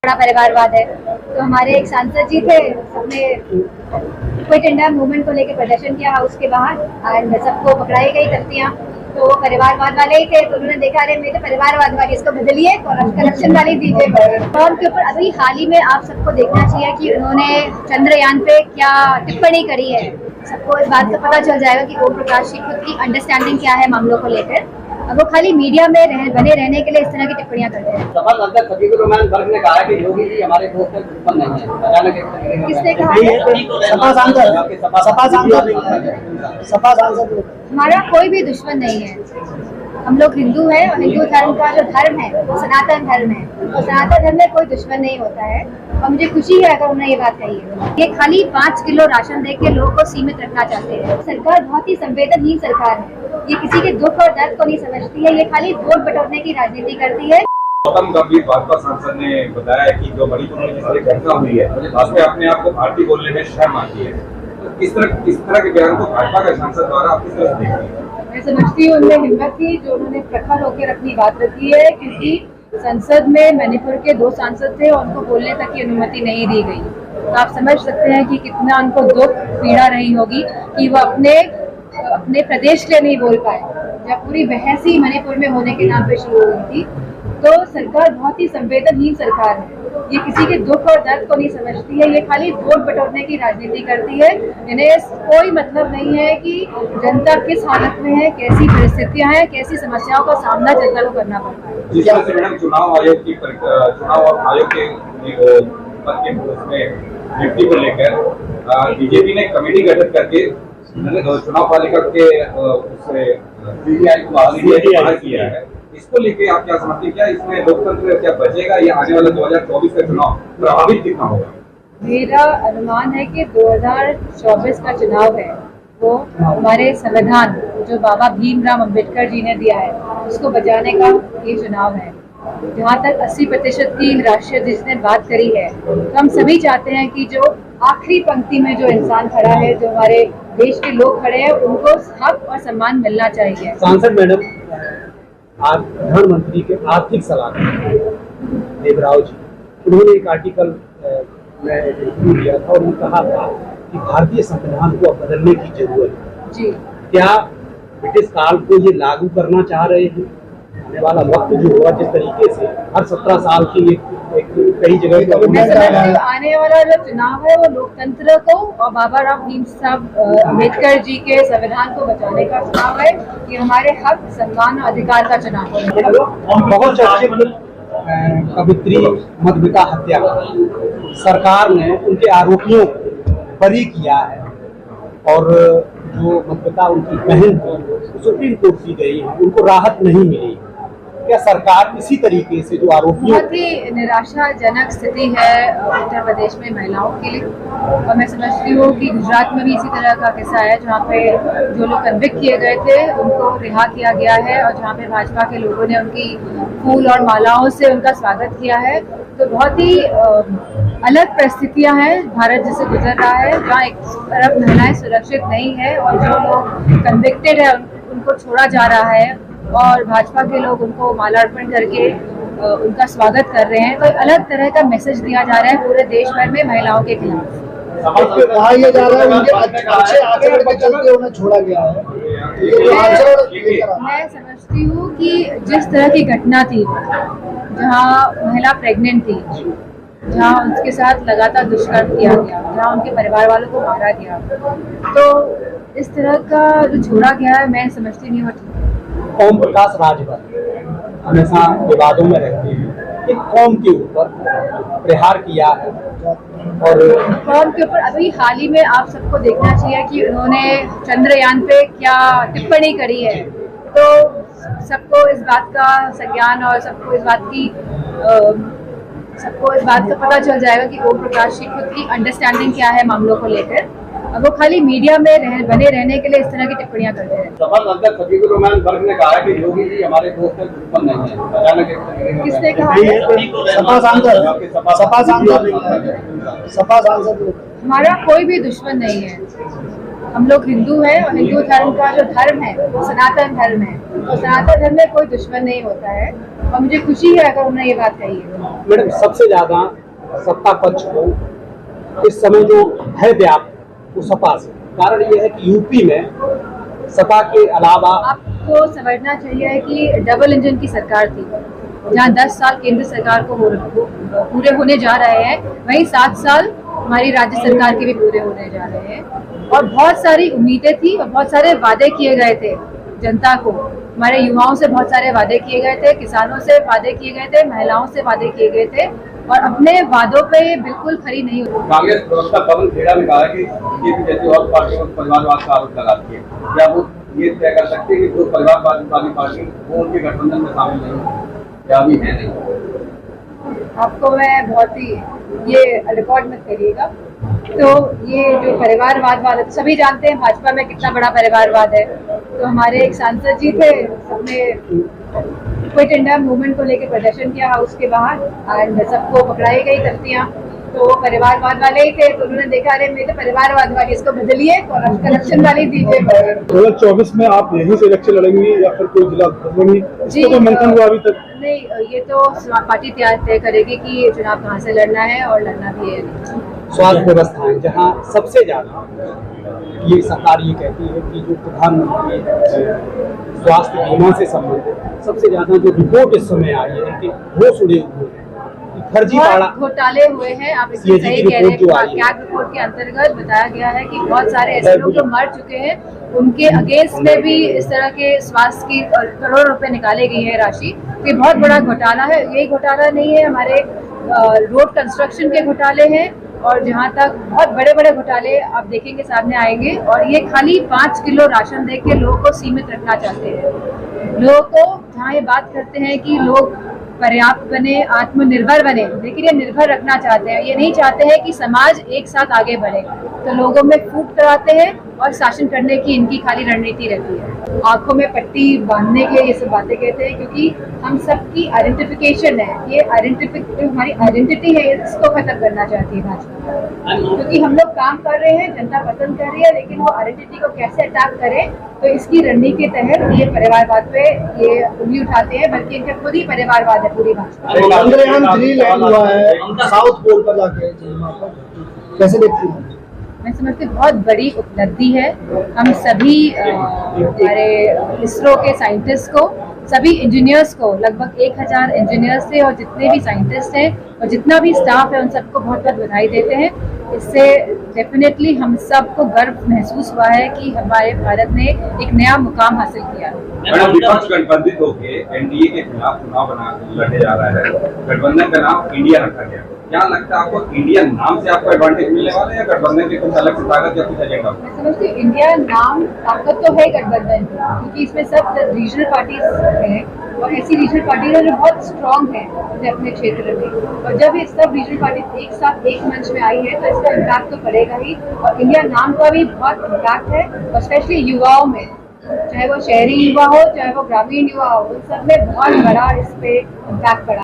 बड़ा परिवारवाद है। तो हमारे एक सांसद जी थे, सबने क्विट इंडिया मूवमेंट को लेकर प्रदर्शन किया हाउस के बाहर एंड सबको पकड़ाई गई तख्तियां। तो वो परिवारवाद वाले ही थे, तो उन्होंने देखा अरे मैं तो परिवारवाद वाली, इसको बदलिए करप्शन वाली दीजिए। फॉर्म के ऊपर अभी हाल ही में आप सबको देखना चाहिए कि उन्होंने चंद्रयान पे क्या टिप्पणी करी है। सबको इस बात का पता चल जाएगा कि ओम प्रकाश की खुद की अंडरस्टैंडिंग क्या है मामलों को लेकर। अब वो खाली मीडिया में बने रहने के लिए इस तरह की टिप्पणियां करते हैं। सपा अध्यक्ष हबीबुर रहमान गर्ग ने कहा कि योगी जी हमारे दोस्त हैं, दुश्मन नहीं है। अचानक किसने कहा? सपा सांसद हमारा कोई भी दुश्मन नहीं है। हम लोग हिंदू हैं और हिंदू धर्म का जो धर्म है वो सनातन धर्म है, और सनातन धर्म में कोई दुश्मन नहीं होता है। और मुझे खुशी है अगर उन्होंने ये बात कही है। ये खाली 5 किलो राशन दे के लोगों को सीमित रखना चाहते हैं। सरकार बहुत ही संवेदनहीन सरकार है। ये किसी के दुख और दर्द को नहीं समझती है, ये खाली वोट बटोरने की राजनीति करती है। गौतम गंभीर भाजपा सांसद ने बताया कि जो मणिपुर में जिस घटना हुई है उसमें अपने आप को भारतीय बोलने में शर्म आती है। तो इस तरह के बयान को भाजपा के सांसद द्वारा आप किस तरह से देखते हैं? मैं समझती हूँ उनमें हिम्मत थी जो उन्होंने प्रखर होकर अपनी बात रखी है, क्योंकि संसद में मणिपुर के 2 सांसद थे और उनको बोलने तक की अनुमति नहीं दी गई। तो आप समझ सकते हैं कि कितना उनको दुख पीड़ा रही होगी कि वो अपने प्रदेश के लिए नहीं बोल पाए, जब पूरी बहस ही मणिपुर में होने के नाम पे शुरू हुई थी। तो सरकार बहुत ही संवेदनहीन सरकार है। ये किसी के दुख और दर्द को नहीं समझती है, ये खाली वोट बटोरने की राजनीति करती है। इन्हें कोई मतलब नहीं है कि जनता किस हालत में है, कैसी परिस्थितियां हैं, कैसी समस्याओं का सामना जनता को करना पड़ता है। जिस तरह से मैडम चुनाव आयोग के पद के उसमें नियुक्ति को लेकर बीजेपी ने कमेटी गठित करके चुनाव पालिका के सीबीआई को बाहर किया है। इसको लेके आप क्या समझते हैं? क्या इसमें लोकतंत्र क्या बचेगा या आने वाला 2024 का चुनाव प्रभावित कितना होगा? मेरा अनुमान है कि 2024 का चुनाव है वो हमारे संविधान जो बाबा भीमराव अंबेडकर जी ने दिया है उसको बचाने का ये चुनाव है। जहाँ तक 80% की राष्ट्रीय जिसने बात करी है, तो हम सभी चाहते हैं कि जो आखिरी पंक्ति में जो इंसान खड़ा है, जो हमारे देश के लोग खड़े हैं, उनको हक और सम्मान मिलना चाहिए। सांसद मैडम, आज प्रधानमंत्री के आर्थिक सलाहकार देवराव जी, उन्होंने एक आर्टिकल में इंटरव्यू दिया था और उन्होंने कहा था कि भारतीय संविधान को अब बदलने की जरूरत है। जी, क्या ब्रिटिश काल को ये लागू करना चाह रहे हैं? आने वाला वक्त जो हुआ जिस तरीके से हर 17 साल की एक कई जगह मैं समझती हूँ आने वाला जो चुनाव है वो लोकतंत्र को और बाबा राव भीम साहब अम्बेडकर जी के संविधान को बचाने का चुनाव है। ये हमारे हक, सम्मान और अधिकार का चुनाव है। बहुत चर्चित कवित्री मधुमिता हत्या सरकार ने उनके आरोपियों को बरी किया है और जो मधुमिता उनकी बहन थी सुप्रीम कोर्ट की गई है, उनको राहत नहीं मिली। क्या सरकार इसी तरीके से जो आरोपी बहुत ही निराशाजनक स्थिति है उत्तर प्रदेश में महिलाओं के लिए, और मैं समझती हूँ कि गुजरात में भी इसी तरह का किस्सा है जहाँ पे जो लोग कन्विक्ट किए गए थे उनको रिहा किया गया है और जहाँ पे भाजपा के लोगों ने उनकी फूल और मालाओं से उनका स्वागत किया है। तो बहुत ही अलग परिस्थितियां हैं भारत जिसे गुजर रहा है, जहाँ एक तरफ महिलाएं सुरक्षित नहीं है और जो लोग कन्विक्टेड है उनको छोड़ा जा रहा है और भाजपा के लोग उनको मालार्पण करके उनका स्वागत कर रहे हैं। तो अलग तरह का मैसेज दिया जा रहा है पूरे देश भर में महिलाओं के खिलाफ। कहा यह जा रहा है उनके अच्छे आचरण के चलते उन्हें छोड़ा गया है। मैं समझती हूँ कि जिस तरह की घटना थी जहाँ महिला प्रेग्नेंट थी, जहाँ उसके साथ लगातार दुष्कर्म किया गया, जहाँ उनके परिवार वालों को मारा गया, तो इस तरह का जो छोड़ा गया है मैं समझती नहीं हूँ। ओम प्रकाश राजभर हमेशा विवादों में रहते हैं। एक कौम के ऊपर प्रहार किया है और कौम के ऊपर अभी हाल ही में आप सबको देखना चाहिए कि उन्होंने चंद्रयान पे क्या टिप्पणी करी है। तो सबको इस बात का संज्ञान और सबको इस बात का पता चल जाएगा कि ओम प्रकाश की खुद की अंडरस्टैंडिंग क्या है मामलों को लेकर। अब वो खाली मीडिया में बने रहने के लिए इस तरह की टिप्पणियां करते हैं। सपा अध्यक्ष हबीबुर रहमान गर्ग ने कहा कि योगी जी हमारे दोस्त हैं, दुश्मन नहीं है। अचानक किसने कहा? सपा सांसद हमारा कोई भी दुश्मन नहीं है। हम लोग हिंदू हैं और हिंदू धर्म का जो धर्म है वो सनातन धर्म है, और सनातन धर्म में कोई दुश्मन नहीं होता है, और मुझे खुशी है अगर उन्होंने ये बात कही है। मैडम, सबसे ज्यादा सत्ता पक्ष को इस समय जो है व्याप्त वो सपा से, कारण ये है कि यूपी में सपा के अलावा आपको समझना चाहिए कि डबल इंजन की सरकार थी, जहाँ 10 साल केंद्र सरकार को पूरे होने जा रहे हैं, वहीं 7 साल हमारी राज्य सरकार के भी पूरे होने जा रहे हैं, और बहुत सारी उम्मीदें थी और बहुत सारे वादे किए गए थे जनता को। हमारे युवाओं से बहुत सारे वादे किए गए थे, किसानों से वादे किए गए थे, महिलाओं से वादे किए गए थे, और अपने वादों पे बिल्कुल खरी नहीं हुई। कांग्रेस प्रवक्ता पवन खेड़ा ने कहा है कि बीजेपी जैसी और पार्टियों पर परिवारवाद का आरोप लगाती है, क्या वो ये तय कर सकते हैं कि जो परिवारवादी वाली पार्टी वो उनके गठबंधन में शामिल नहीं या अभी है नहीं? आपको मैं बहुत ही ये रिकॉर्ड मत करिएगा। तो ये जो परिवारवाद वाले सभी जानते हैं भाजपा में कितना बड़ा परिवारवाद है। तो हमारे एक सांसद जी थे, सबने क्विट इंडिया मूवमेंट को लेकर प्रदर्शन किया हाउस के बाहर, एंड सबको पकड़ाई गई तख्तियां, तो वो परिवारवाद वाले ही थे। तो उन्होंने देखा अरे मैं तो परिवारवाद वाली, इसको बदलिए और करप्शन वाली दीजिए। 2024 में आप यहीं से इलेक्शन लड़ेंगी या फिर कोई जिला बदलेंगी? इसका कोई मंथन हुआ अभी तक? नहीं, ये तो पार्टी तय करेगी कि ये चुनाव कहाँ से लड़ना है और लड़ना भी है। स्वास्थ्य व्यवस्था है, जहाँ सबसे ज्यादा ये सरकार ये कहती है कि जो प्रधानमंत्री स्वास्थ्य बीमा से संबंधित सबसे ज्यादा जो रिपोर्ट इस समय आई है कि वो सुने हुए हैं, फर्जी घोटाले हुए हैं। आप इसमें सही कह रहे हैं। कैग रिपोर्ट के अंतर्गत बताया गया है कि बहुत सारे ऐसे लोग जो मर चुके हैं, उनके अगेंस्ट में भी इस तरह के स्वास्थ्य की करोड़ों रुपए निकाले गई है राशि। तो ये बहुत बड़ा घोटाला है। यही घोटाला नहीं है, हमारे रोड कंस्ट्रक्शन के घोटाले हैं, और जहाँ तक बहुत बड़े बड़े घोटाले आप देखेंगे सामने आएंगे। और ये खाली 5 किलो राशन दे के लोगों को सीमित रखना चाहते हैं। लोगों को जहाँ ये बात करते हैं कि लोग पर्याप्त बने, आत्मनिर्भर बने, लेकिन ये निर्भर रखना चाहते हैं। ये नहीं चाहते हैं कि समाज एक साथ आगे बढ़े। तो लोगों में फूट कराते हैं और शासन करने की इनकी खाली रणनीति रहती है। आंखों में पट्टी बांधने के लिए ये सब बातें कहते हैं, क्योंकि हम सबकी आइडेंटिफिकेशन है, ये हमारी आइडेंटिटी है, इसको खत्म करना चाहती है भाजपा। क्योंकि हम लोग काम कर रहे हैं, जनता पसंद कर रही है, लेकिन वो आइडेंटिटी को कैसे अटैक करें, तो इसकी रणनीति के तहत ये परिवारवाद पे ये उंगली उठाते हैं। बल्कि इनका खुद ही परिवारवाद है पूरी भाजपा। चंद्रयान 3 लैंड हुआ है साउथ पोल पर जाके, कैसे देखती हैं? मैं समझती हूँ बहुत बड़ी उपलब्धि है। हम सभी हमारे इसरो के साइंटिस्ट को, सभी इंजीनियर्स को, लगभग 1000 इंजीनियर्स थे, और जितने भी साइंटिस्ट हैं और जितना भी स्टाफ है, उन सबको बहुत बहुत बधाई देते हैं। इससे डेफिनेटली हम सबको गर्व महसूस हुआ है कि हमारे भारत ने एक नया मुकाम हासिल किया। मैडम, विपक्ष गठबंधित होकर एनडीए के खिलाफ चुनाव लड़ने जा रहा है। गठबंधन का नाम इंडिया रखा गया। क्या लगता है आपको, इंडिया नाम से आपको एडवांटेज मिलने वाला है या गठबंधन की कुछ अलग से ताकत या कुछ एजेंडा? मैं समझती हूँ इंडिया नाम ताकत तो है गठबंधन, क्योंकि इसमें सब रीजनल पार्टीज हैं, और ऐसी रीजनल पार्टीज है जो बहुत स्ट्रांग है अपने क्षेत्र में। और जब ये सब रीजनल पार्टीज एक साथ एक मंच में आई है, तो इसका इम्पैक्ट तो पड़ेगा ही। और इंडिया नाम का भी बहुत इम्पैक्ट है, और स्पेशली युवाओं में, चाहे वो शहरी युवा हो चाहे वो ग्रामीण युवा हो, उन सब में बहुत बड़ा इस पे इम्पैक्ट पड़ा।